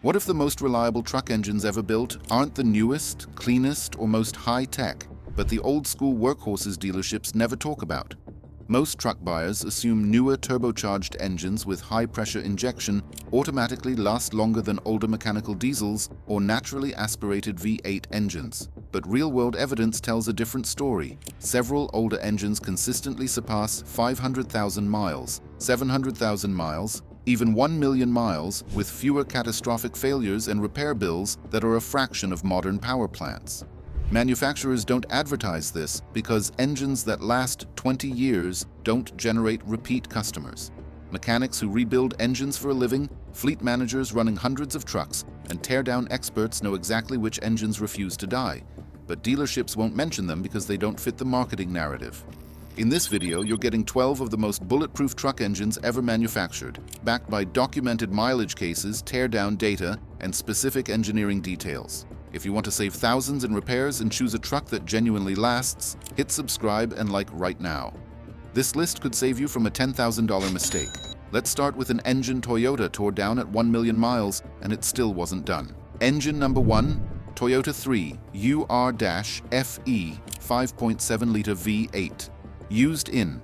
What if the most reliable truck engines ever built aren't the newest, cleanest, or most high-tech, but the old-school workhorses dealerships never talk about? Most truck buyers assume newer turbocharged engines with high-pressure injection automatically last longer than older mechanical diesels or naturally aspirated V8 engines. But real-world evidence tells a different story. Several older engines consistently surpass 500,000 miles, 700,000 miles, even 1 million miles, with fewer catastrophic failures and repair bills that are a fraction of modern power plants. Manufacturers don't advertise this because engines that last 20 years don't generate repeat customers. Mechanics who rebuild engines for a living, fleet managers running hundreds of trucks, and tear-down experts know exactly which engines refuse to die. But dealerships won't mention them because they don't fit the marketing narrative. In this video, you're getting 12 of the most bulletproof truck engines ever manufactured, backed by documented mileage cases, tear-down data, and specific engineering details. If you want to save thousands in repairs and choose a truck that genuinely lasts, hit subscribe and like right now. This list could save you from a $10,000 mistake. Let's start with an engine Toyota tore down at 1 million miles and it still wasn't done. Engine number 1, Toyota 3 UR-FE 5.7-liter V8. Used in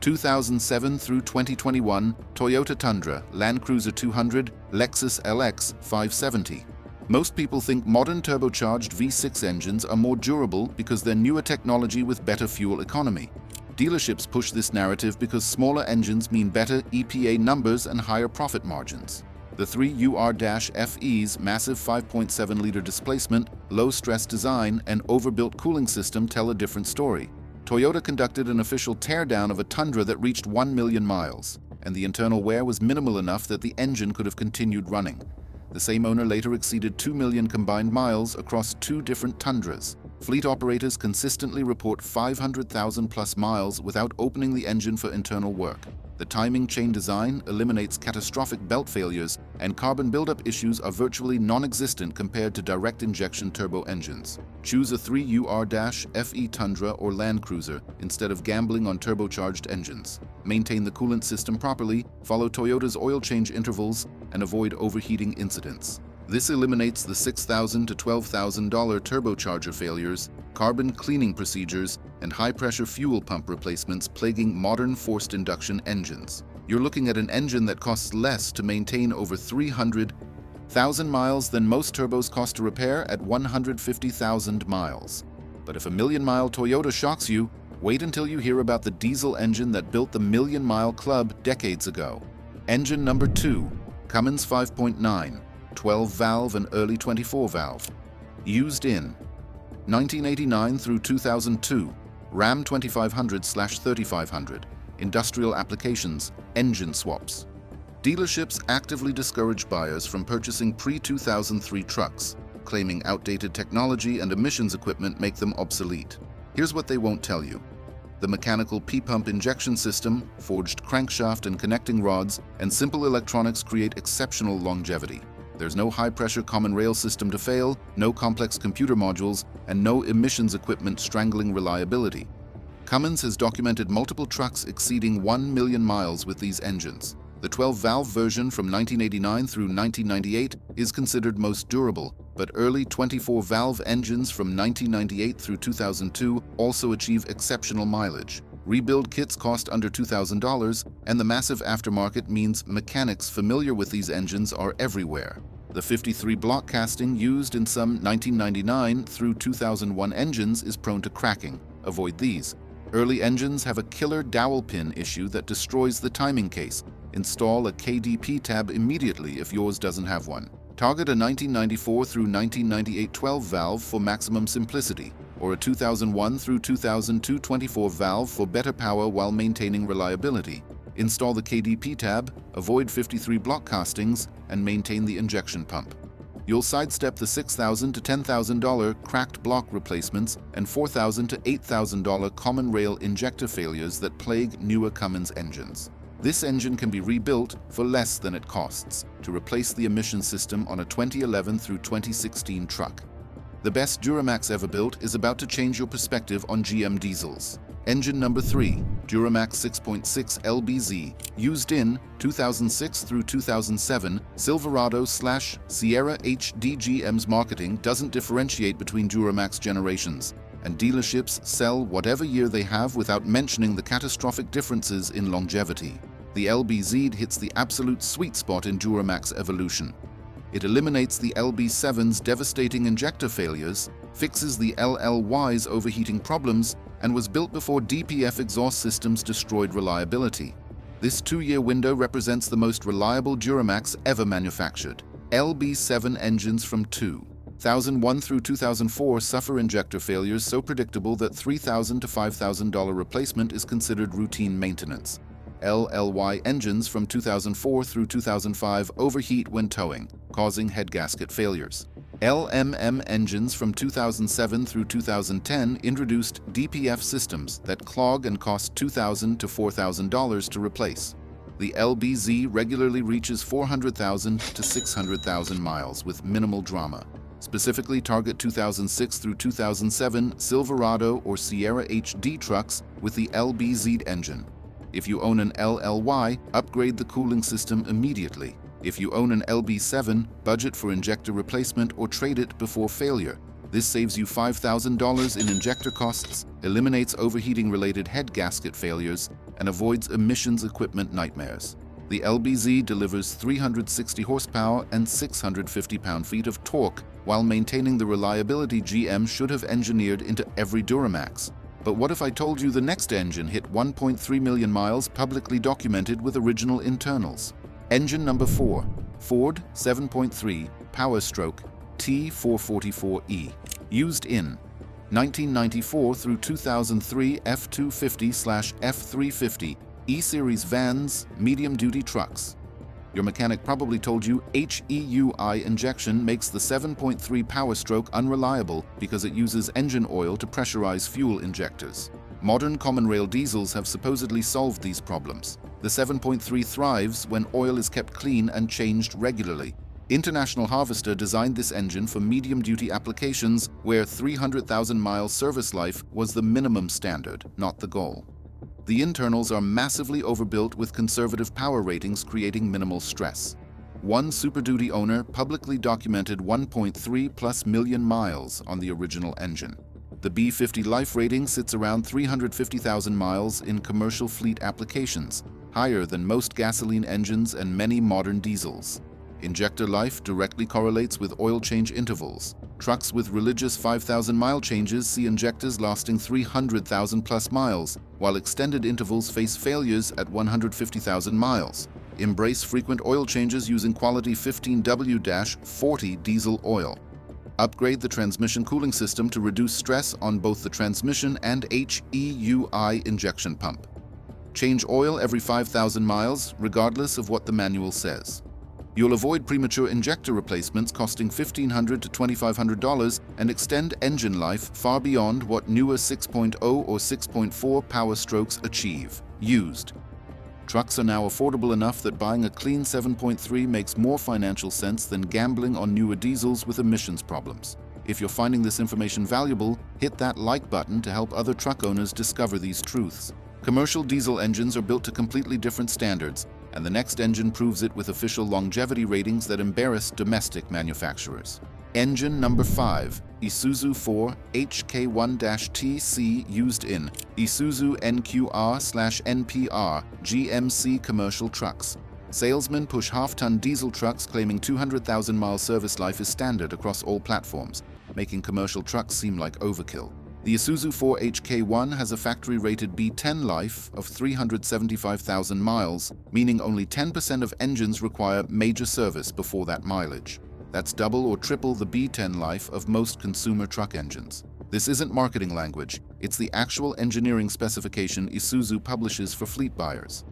2007 through 2021 Toyota Tundra, Land Cruiser 200, Lexus LX 570. Most people think modern turbocharged V6 engines are more durable because they're newer technology with better fuel economy. Dealerships push this narrative because smaller engines mean better EPA numbers and higher profit margins. The 3 UR-FE's massive 5.7-liter displacement, low-stress design, and overbuilt cooling system tell a different story. Toyota conducted an official teardown of a Tundra that reached 1 million miles, and the internal wear was minimal enough that the engine could have continued running. The same owner later exceeded 2 million combined miles across 2 different Tundras. Fleet operators consistently report 500,000 plus miles without opening the engine for internal work. The timing chain design eliminates catastrophic belt failures, and carbon buildup issues are virtually non-existent compared to direct injection turbo engines. Choose a 3 UR-FE Tundra or Land Cruiser instead of gambling on turbocharged engines. Maintain the coolant system properly, follow Toyota's oil change intervals, and avoid overheating incidents. This eliminates the $6,000 to $12,000 turbocharger failures, carbon cleaning procedures, and high-pressure fuel pump replacements plaguing modern forced induction engines. You're looking at an engine that costs less to maintain over 300,000 miles than most turbos cost to repair at 150,000 miles. But if a million-mile Toyota shocks you, wait until you hear about the diesel engine that built the million-mile club decades ago. Engine number 2, Cummins 5.9. 12-valve and early 24-valve. Used in 1989 through 2002, Ram 2500/3500, industrial applications, engine swaps. Dealerships actively discourage buyers from purchasing pre-2003 trucks, claiming outdated technology and emissions equipment make them obsolete. Here's what they won't tell you. The mechanical P-pump injection system, forged crankshaft and connecting rods, and simple electronics create exceptional longevity. There's no high-pressure common rail system to fail, no complex computer modules, and no emissions equipment strangling reliability. Cummins has documented multiple trucks exceeding 1 million miles with these engines. The 12-valve version from 1989 through 1998 is considered most durable, but early 24-valve engines from 1998 through 2002 also achieve exceptional mileage. Rebuild kits cost under $2,000, and the massive aftermarket means mechanics familiar with these engines are everywhere. The 53 block casting used in some 1999 through 2001 engines is prone to cracking. Avoid these. Early engines have a killer dowel pin issue that destroys the timing case. Install a KDP tab immediately if yours doesn't have one. Target a 1994 through 1998 12-valve for maximum simplicity, or a 2001 through 2002 24-valve for better power while maintaining reliability. Install the KDP tab, avoid 53 block castings, and maintain the injection pump. You'll sidestep the $6,000 to $10,000 cracked block replacements and $4,000 to $8,000 common rail injector failures that plague newer Cummins engines. This engine can be rebuilt for less than it costs to replace the emission system on a 2011 through 2016 truck. The best Duramax ever built is about to change your perspective on GM diesels. Engine number 3, Duramax 6.6 LBZ, used in 2006 through 2007, Silverado/Sierra HDGM's marketing doesn't differentiate between Duramax generations, and dealerships sell whatever year they have without mentioning the catastrophic differences in longevity. The LBZ hits the absolute sweet spot in Duramax evolution. It eliminates the LB7's devastating injector failures, fixes the LLY's overheating problems, and was built before DPF exhaust systems destroyed reliability. This 2-year window represents the most reliable Duramax ever manufactured. LB7 engines from 2001 through 2004 suffer injector failures so predictable that $3,000 to $5,000 replacement is considered routine maintenance. LLY engines from 2004 through 2005 overheat when towing, causing head gasket failures. LMM engines from 2007 through 2010 introduced DPF systems that clog and cost $2,000 to $4,000 to replace. The LBZ regularly reaches 400,000 to 600,000 miles with minimal drama. Specifically target 2006 through 2007 Silverado or Sierra HD trucks with the LBZ engine. If you own an LLY, upgrade the cooling system immediately. If you own an LB7, budget for injector replacement or trade it before failure. This saves you $5,000 in injector costs, eliminates overheating-related head gasket failures, and avoids emissions equipment nightmares. The LBZ delivers 360 horsepower and 650 pound-feet of torque while maintaining the reliability GM should have engineered into every Duramax. But what if I told you the next engine hit 1.3 million miles publicly documented with original internals? Engine number 4, Ford 7.3 Powerstroke T442E, used in 1994 through 2003 F250/F350 E-Series vans, medium-duty trucks. Your mechanic probably told you HEUI injection makes the 7.3 Powerstroke unreliable because it uses engine oil to pressurize fuel injectors. Modern common rail diesels have supposedly solved these problems. The 7.3 thrives when oil is kept clean and changed regularly. International Harvester designed this engine for medium-duty applications where 300,000-mile service life was the minimum standard, not the goal. The internals are massively overbuilt with conservative power ratings creating minimal stress. One Super Duty owner publicly documented 1.3+ million miles on the original engine. The B50 life rating sits around 350,000 miles in commercial fleet applications, higher than most gasoline engines and many modern diesels. Injector life directly correlates with oil change intervals. Trucks with religious 5,000-mile changes see injectors lasting 300,000+ miles, while extended intervals face failures at 150,000 miles. Embrace frequent oil changes using quality 15W-40 diesel oil. Upgrade the transmission cooling system to reduce stress on both the transmission and HEUI injection pump. Change oil every 5,000 miles, regardless of what the manual says. You'll avoid premature injector replacements costing $1,500 to $2,500 and extend engine life far beyond what newer 6.0 or 6.4 Powerstrokes achieve. Used. Trucks are now affordable enough that buying a clean 7.3 makes more financial sense than gambling on newer diesels with emissions problems. If you're finding this information valuable, hit that like button to help other truck owners discover these truths. Commercial diesel engines are built to completely different standards, and the next engine proves it with official longevity ratings that embarrass domestic manufacturers. Engine number 5, Isuzu 4 HK1-TC, used in Isuzu NQR/NPR GMC commercial trucks. Salesmen push half-ton diesel trucks claiming 200,000-mile service life is standard across all platforms, making commercial trucks seem like overkill. The Isuzu 4 HK1 has a factory-rated B10 life of 375,000 miles, meaning only 10% of engines require major service before that mileage. That's double or triple the B10 life of most consumer truck engines. This isn't marketing language, it's the actual engineering specification Isuzu publishes for fleet buyers.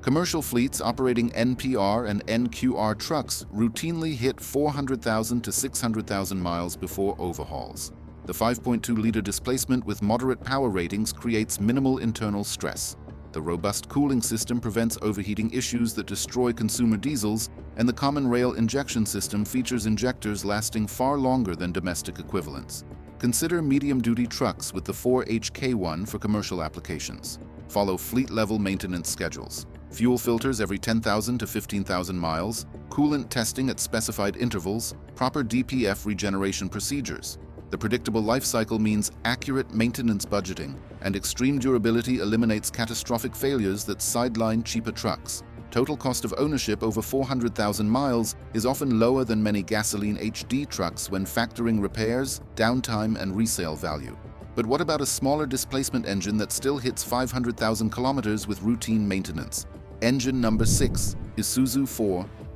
Commercial fleets operating NPR and NQR trucks routinely hit 400,000 to 600,000 miles before overhauls. The 5.2-liter displacement with moderate power ratings creates minimal internal stress. The robust cooling system prevents overheating issues that destroy consumer diesels, and the common rail injection system features injectors lasting far longer than domestic equivalents. Consider medium-duty trucks with the 4HK1 for commercial applications. Follow fleet-level maintenance schedules. Fuel filters every 10,000 to 15,000 miles, coolant testing at specified intervals, proper DPF regeneration procedures. The predictable life cycle means accurate maintenance budgeting, and extreme durability eliminates catastrophic failures that sideline cheaper trucks. Total cost of ownership over 400,000 miles is often lower than many gasoline HD trucks when factoring repairs, downtime, and resale value. But what about a smaller displacement engine that still hits 500,000 kilometers with routine maintenance? Engine number 6, Isuzu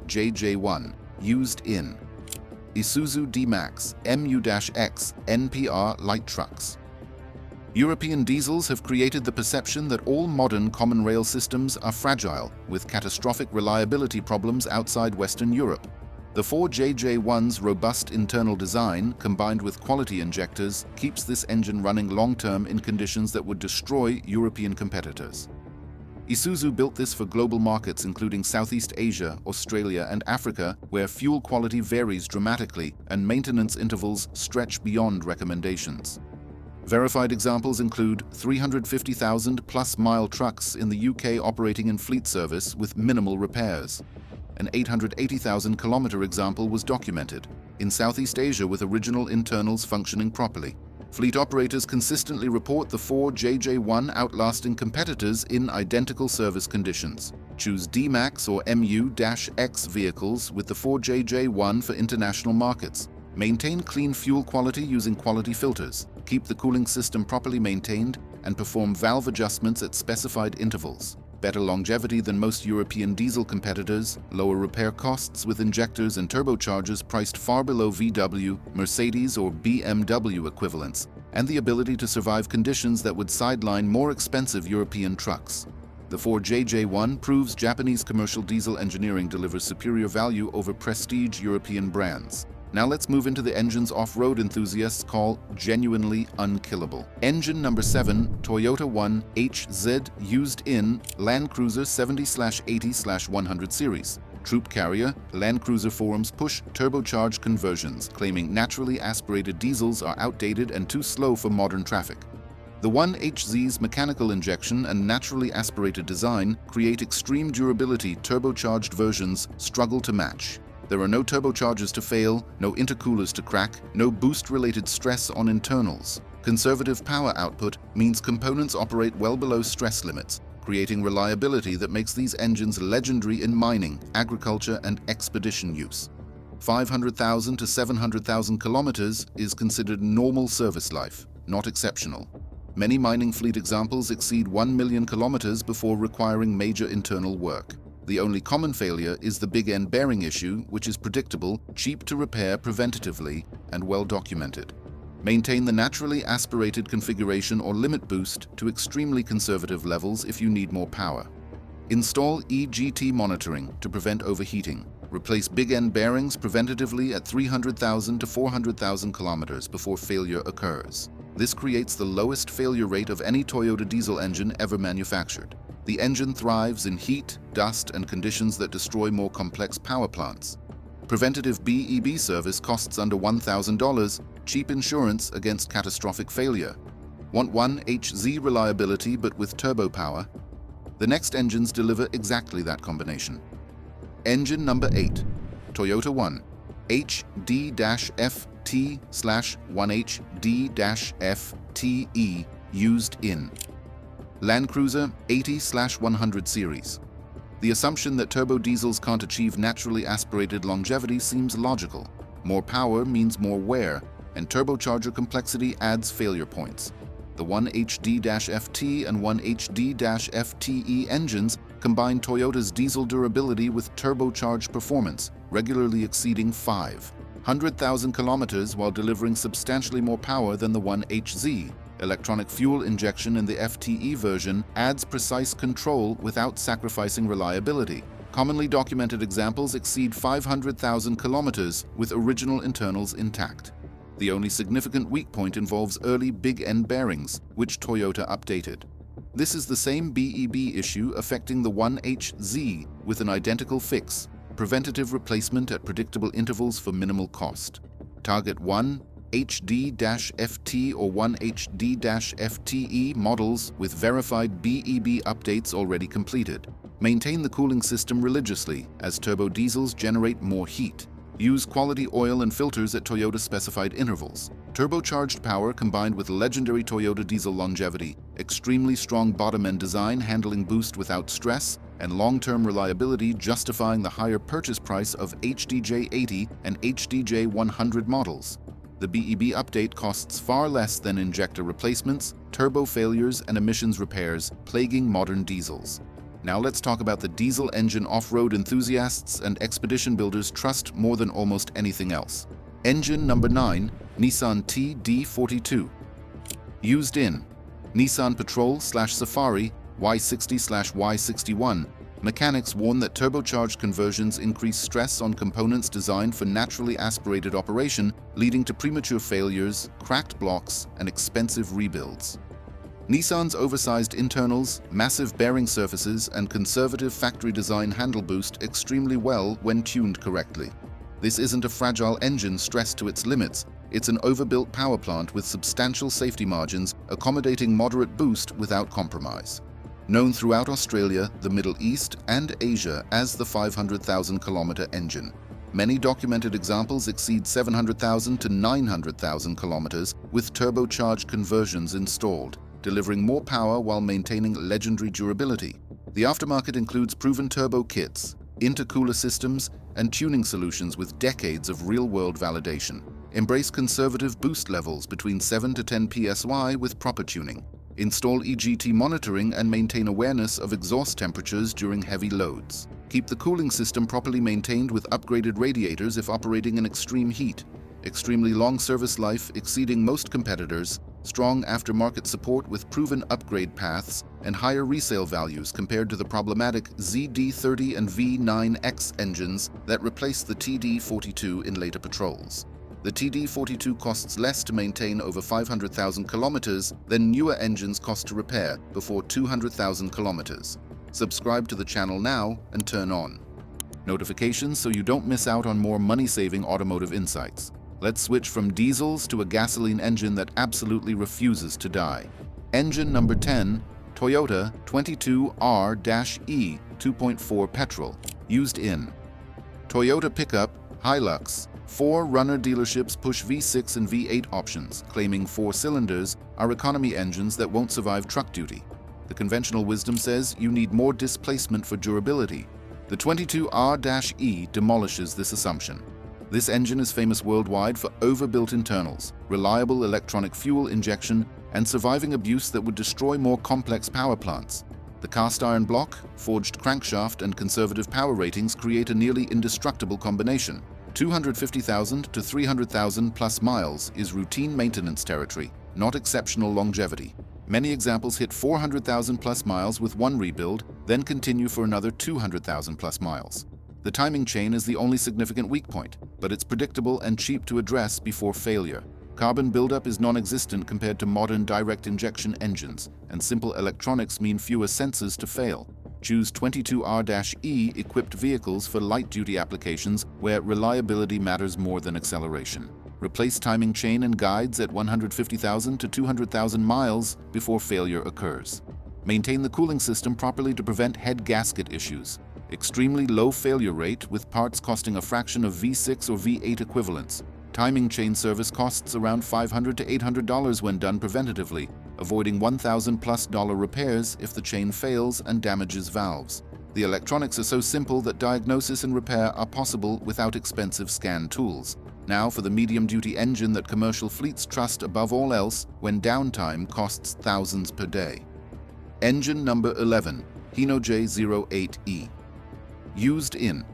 4JJ1, used in Isuzu D-Max MU-X NPR light trucks. European diesels have created the perception that all modern common rail systems are fragile, with catastrophic reliability problems outside Western Europe. The 4JJ1's robust internal design, combined with quality injectors, keeps this engine running long-term in conditions that would destroy European competitors. Isuzu built this for global markets including Southeast Asia, Australia, and Africa, where fuel quality varies dramatically and maintenance intervals stretch beyond recommendations. Verified examples include 350,000-plus mile trucks in the UK operating in fleet service with minimal repairs. An 880,000-kilometer example was documented in Southeast Asia with original internals functioning properly. Fleet operators consistently report the 4JJ1 outlasting competitors in identical service conditions. Choose D-Max or MU-X vehicles with the 4JJ1 for international markets. Maintain clean fuel quality using quality filters, keep the cooling system properly maintained, and perform valve adjustments at specified intervals. Better longevity than most European diesel competitors, lower repair costs with injectors and turbochargers priced far below VW, Mercedes, or BMW equivalents, and the ability to survive conditions that would sideline more expensive European trucks. The 4JJ1 proves Japanese commercial diesel engineering delivers superior value over prestige European brands. Now let's move into the engines off-road enthusiasts call genuinely unkillable. Engine number 7, Toyota 1HZ, used in Land Cruiser 70/80/100 series. Troop carrier, Land Cruiser forums push turbocharged conversions, claiming naturally aspirated diesels are outdated and too slow for modern traffic. The 1HZ's mechanical injection and naturally aspirated design create extreme durability turbocharged versions struggle to match. There are no turbochargers to fail, no intercoolers to crack, no boost-related stress on internals. Conservative power output means components operate well below stress limits, creating reliability that makes these engines legendary in mining, agriculture, and expedition use. 500,000 to 700,000 kilometers is considered normal service life, not exceptional. Many mining fleet examples exceed 1 million kilometers before requiring major internal work. The only common failure is the big end bearing issue, which is predictable, cheap to repair preventatively, and well documented. Maintain the naturally aspirated configuration or limit boost to extremely conservative levels if you need more power. Install EGT monitoring to prevent overheating. Replace big end bearings preventatively at 300,000 to 400,000 kilometers before failure occurs. This creates the lowest failure rate of any Toyota diesel engine ever manufactured. The engine thrives in heat, dust, and conditions that destroy more complex power plants. Preventative BEB service costs under $1,000, cheap insurance against catastrophic failure. Want 1HZ reliability but with turbo power? The next engines deliver exactly that combination. Engine number 8, Toyota 1HD-FT/1HD-FTE, used in Land Cruiser 80/100 series. The assumption that turbo diesels can't achieve naturally aspirated longevity seems logical. More power means more wear, and turbocharger complexity adds failure points. The 1HD-FT and 1HD-FTE engines combine Toyota's diesel durability with turbocharged performance, regularly exceeding 500,000 kilometers while delivering substantially more power than the 1HZ. Electronic fuel injection in the FTE version adds precise control without sacrificing reliability. Commonly documented examples exceed 500,000 kilometers with original internals intact. The only significant weak point involves early big end bearings, which Toyota updated. This is the same BEB issue affecting the 1HZ with an identical fix, preventative replacement at predictable intervals for minimal cost. Target 1, HD-FT or 1HD-FTE models with verified BEB updates already completed. Maintain the cooling system religiously, as turbo diesels generate more heat. Use quality oil and filters at Toyota-specified intervals. Turbocharged power combined with legendary Toyota diesel longevity, extremely strong bottom-end design handling boost without stress, and long-term reliability justifying the higher purchase price of J08E and J100 models. The BEB update costs far less than injector replacements, turbo failures, and emissions repairs plaguing modern diesels. Now let's talk about the diesel engine off-road enthusiasts and expedition builders trust more than almost anything else. Engine number 9, Nissan TD42. Used in Nissan Patrol/Safari Y60/Y61. Mechanics warn that turbocharged conversions increase stress on components designed for naturally aspirated operation, leading to premature failures, cracked blocks, and expensive rebuilds. Nissan's oversized internals, massive bearing surfaces, and conservative factory design handle boost extremely well when tuned correctly. This isn't a fragile engine stressed to its limits, it's an overbuilt power plant with substantial safety margins accommodating moderate boost without compromise. Known throughout Australia, the Middle East, and Asia as the 500,000-kilometer engine. Many documented examples exceed 700,000 to 900,000 kilometers with turbocharged conversions installed, delivering more power while maintaining legendary durability. The aftermarket includes proven turbo kits, intercooler systems, and tuning solutions with decades of real-world validation. Embrace conservative boost levels between 7 to 10 psi with proper tuning. Install EGT monitoring and maintain awareness of exhaust temperatures during heavy loads. Keep the cooling system properly maintained with upgraded radiators if operating in extreme heat. Extremely long service life exceeding most competitors, strong aftermarket support with proven upgrade paths, and higher resale values compared to the problematic ZD30 and V9X engines that replaced the TD42 in later patrols. The TD42 costs less to maintain over 500,000 kilometers than newer engines cost to repair before 200,000 kilometers. Subscribe to the channel now and turn on notifications so you don't miss out on more money-saving automotive insights. Let's switch from diesels to a gasoline engine that absolutely refuses to die. Engine number 10, Toyota 22R-E 2.4 petrol, used in Toyota pickup, Hilux. 4 runner dealerships push V6 and V8 options, claiming 4 cylinders are economy engines that won't survive truck duty. The conventional wisdom says you need more displacement for durability. The 22R-E demolishes this assumption. This engine is famous worldwide for overbuilt internals, reliable electronic fuel injection, and surviving abuse that would destroy more complex power plants. The cast iron block, forged crankshaft, and conservative power ratings create a nearly indestructible combination. 250,000 to 300,000 plus miles is routine maintenance territory, not exceptional longevity. Many examples hit 400,000 plus miles with one rebuild, then continue for another 200,000 plus miles. The timing chain is the only significant weak point, but it's predictable and cheap to address before failure. Carbon buildup is non-existent compared to modern direct injection engines, and simple electronics mean fewer sensors to fail. Choose 22R-E equipped vehicles for light-duty applications where reliability matters more than acceleration. Replace timing chain and guides at 150,000 to 200,000 miles before failure occurs. Maintain the cooling system properly to prevent head gasket issues. Extremely low failure rate with parts costing a fraction of V6 or V8 equivalents. Timing chain service costs around $500 to $800 when done preventatively, avoiding $1,000+ repairs if the chain fails and damages valves. The electronics are so simple that diagnosis and repair are possible without expensive scan tools. Now for the medium-duty engine that commercial fleets trust above all else when downtime costs thousands per day. Engine number 11, Hino J08E. Used in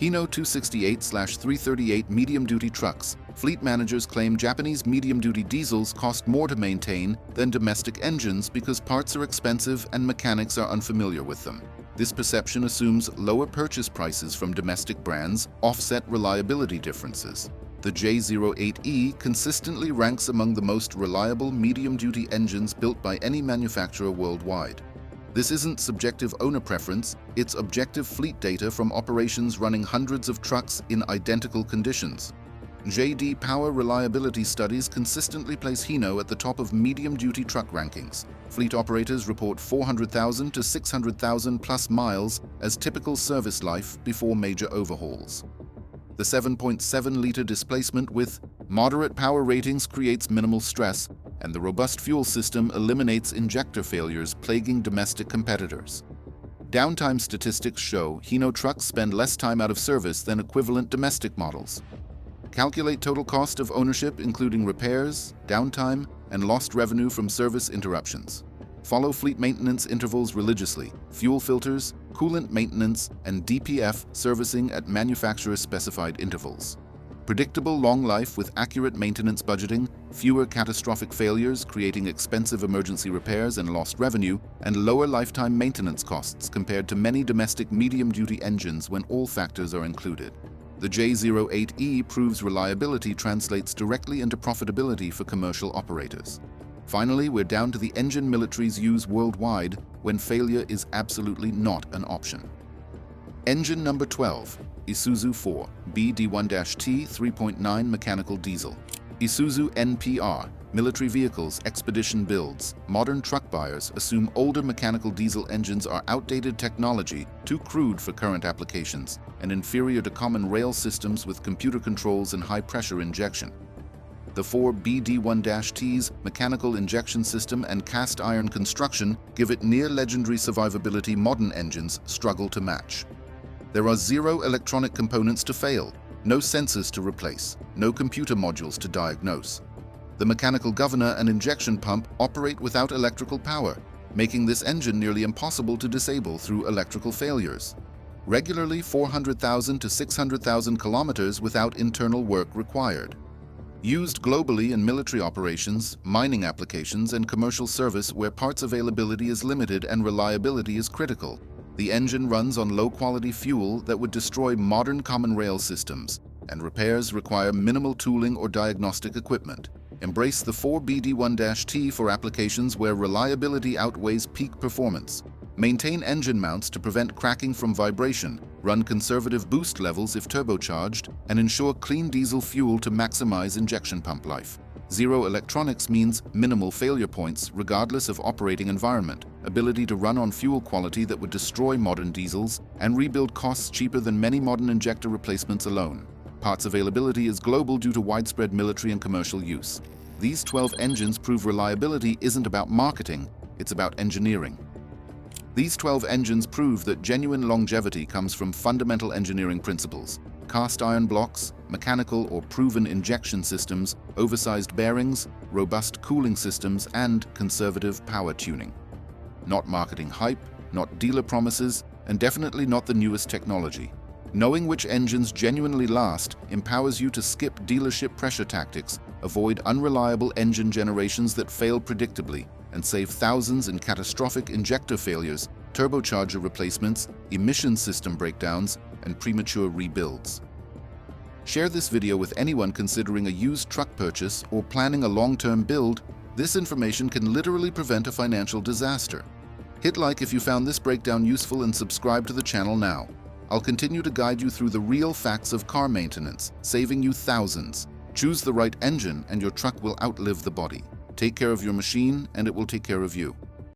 Hino 268/338 medium-duty trucks. Fleet managers claim Japanese medium-duty diesels cost more to maintain than domestic engines because parts are expensive and mechanics are unfamiliar with them. This perception assumes lower purchase prices from domestic brands offset reliability differences. The J08E consistently ranks among the most reliable medium-duty engines built by any manufacturer worldwide. This isn't subjective owner preference, it's objective fleet data from operations running hundreds of trucks in identical conditions. JD Power reliability studies consistently place Hino at the top of medium-duty truck rankings. Fleet operators report 400,000 to 600,000 plus miles as typical service life before major overhauls. The 7.7-liter displacement with moderate power ratings creates minimal stress, and the robust fuel system eliminates injector failures plaguing domestic competitors. Downtime statistics show Hino trucks spend less time out of service than equivalent domestic models. Calculate total cost of ownership including repairs, downtime, and lost revenue from service interruptions. Follow fleet maintenance intervals religiously, fuel filters, coolant maintenance, and DPF servicing at manufacturer-specified intervals. Predictable long life with accurate maintenance budgeting, fewer catastrophic failures creating expensive emergency repairs and lost revenue, and lower lifetime maintenance costs compared to many domestic medium-duty engines when all factors are included. The J08E proves reliability translates directly into profitability for commercial operators. Finally, we're down to the engine militaries use worldwide when failure is absolutely not an option. Engine number 12, Isuzu 4 BD1-T 3.9 mechanical diesel. Isuzu NPR, military vehicles, expedition builds. Modern truck buyers assume older mechanical diesel engines are outdated technology, too crude for current applications, and inferior to common rail systems with computer controls and high-pressure injection. The 4 BD1-T's mechanical injection system and cast iron construction give it near-legendary survivability modern engines struggle to match. There are 0 electronic components to fail, no sensors to replace, no computer modules to diagnose. The mechanical governor and injection pump operate without electrical power, making this engine nearly impossible to disable through electrical failures. Regularly 400,000 to 600,000 kilometers without internal work required. Used globally in military operations, mining applications, and commercial service where parts availability is limited and reliability is critical. The engine runs on low-quality fuel that would destroy modern common rail systems, and repairs require minimal tooling or diagnostic equipment. Embrace the 4 BD1-T for applications where reliability outweighs peak performance. Maintain engine mounts to prevent cracking from vibration, run conservative boost levels if turbocharged, and ensure clean diesel fuel to maximize injection pump life. 0 electronics means minimal failure points regardless of operating environment, ability to run on fuel quality that would destroy modern diesels, and rebuild costs cheaper than many modern injector replacements alone. Parts availability is global due to widespread military and commercial use. These 12 engines prove reliability isn't about marketing, it's about engineering. These 12 engines prove that genuine longevity comes from fundamental engineering principles: cast iron blocks, mechanical or proven injection systems, oversized bearings, robust cooling systems, and conservative power tuning. Not marketing hype, not dealer promises, and definitely not the newest technology. Knowing which engines genuinely last empowers you to skip dealership pressure tactics, avoid unreliable engine generations that fail predictably, and save thousands in catastrophic injector failures, turbocharger replacements, emission system breakdowns, and premature rebuilds. Share this video with anyone considering a used truck purchase or planning a long-term build. This information can literally prevent a financial disaster. Hit like if you found this breakdown useful and subscribe to the channel now. I'll continue to guide you through the real facts of car maintenance, saving you thousands. Choose the right engine and your truck will outlive the body. Take care of your machine and it will take care of you.